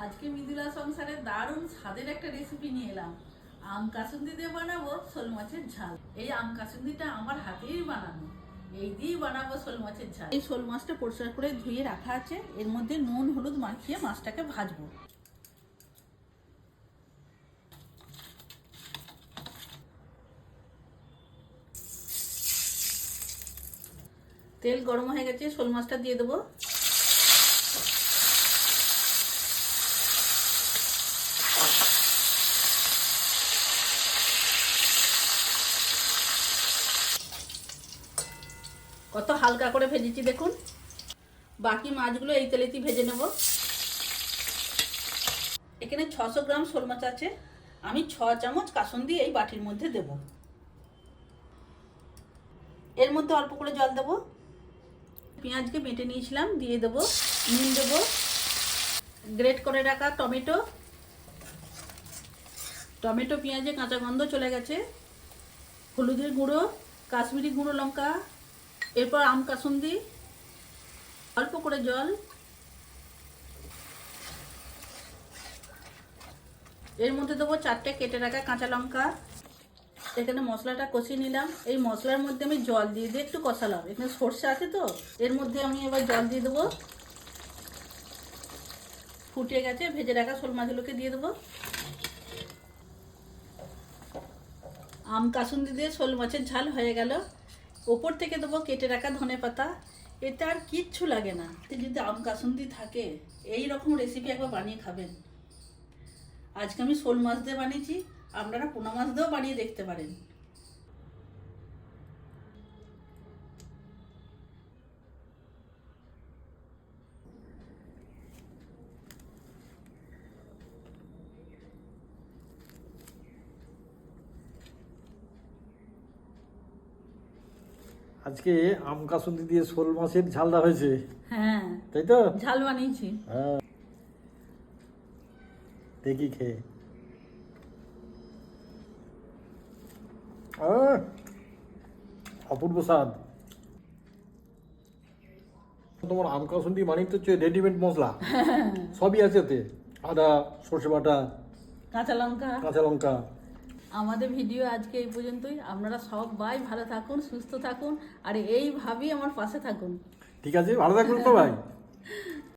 আজকে মৃদুলা সংসারে দারুণ স্বাদের একটা রেসিপি নিয়ে এলাম। আম কাসুন্দি দিয়ে বানাবো শোল মাছের ঝাল। এই আম কাসুন্দিটা আমার হাতেই বানানো, এই দিয়েই বানাবো শোল মাছের ঝাল। এই শোল মাছটা পরিষ্কার করে ধুয়ে রাখা আছে, এর মধ্যে নুন হলুদ মাখিয়ে মাছটাকে ভাজবো। তেল গরম হয়ে গেছে, শোল মাছটা দিয়ে দেবো। কত হালকা করে ভেজেছি দেখুন। বাকি মাছগুলো এই তেলেতেই ভেজে নেব। এখানে 600 গ্রাম শোল মাছ আছে, আমি 6 চামচ কাসুন্দি এই বাটির মধ্যে দেব। এর মধ্যে অল্প করে জল দেব। পেঁয়াজকে বেটে নিয়েছিলাম, দিয়ে দেব। নুন দেব, গ্রেট করে রাখা টমেটো। টমেটো পেঁয়াজে কাঁচা গন্ধ চলে গেছে। হলুদের গুঁড়ো, কাশ্মীরি গুঁড়ো লঙ্কা, এরপর আম কাসুন্দি, অল্প করে জল। এর মধ্যে দেবো 4টে কেটে রাখা কাঁচা লঙ্কা। এখানে মশলাটা কষিয়ে নিলাম। এই মশলার মধ্যে আমি জল দিয়ে একটু কষালাম। এখানে সর্ষে আছে তো, এর মধ্যে আমি এবার জল দিয়ে দেবো। ফুটে গেছে, ভেজে রাখা শোল মাছগুলোকে দিয়ে দেবো। আম কাসুন্দি দিয়ে শোল মাছের ঝাল হয়ে গেল। ওপর থেকে দেবো কেটে রাখা ধনেপাতা। এতে আর কিচ্ছু লাগে না। যদি আম কাসুন্দি থাকে, এই রকম রেসিপি একবার বানিয়ে খাবেন। আজকে আমি শোল মাছ দিয়ে বানিয়েছি, আপনারা পোনা মাছ দিয়েও বানিয়ে দেখতে পারেন। আজকে আম কাসুন্দি দিয়ে শোল মাছের ঝালটা হয়েছে, হ্যাঁ তাই তো? ঝাল বানিয়েছি। হ্যাঁ, দেখি খেয়ে। অপূর্ব স্বাদ। তোমার আম কাসুন্দি মানেই তো হচ্ছে রেডিমেড মশলা, সবই আছে এতে। আদা, সর্ষে বাটা, কাঁচা লঙ্কা। কাঁচা লঙ্কা। আমাদের ভিডিও আজকে এই পর্যন্তই। আপনারা সবাই ভালো থাকুন, সুস্থ থাকুন, আর এইভাবেই আমার পাশে থাকুন। ঠিক আছে, ভালো থাকুন তো ভাই।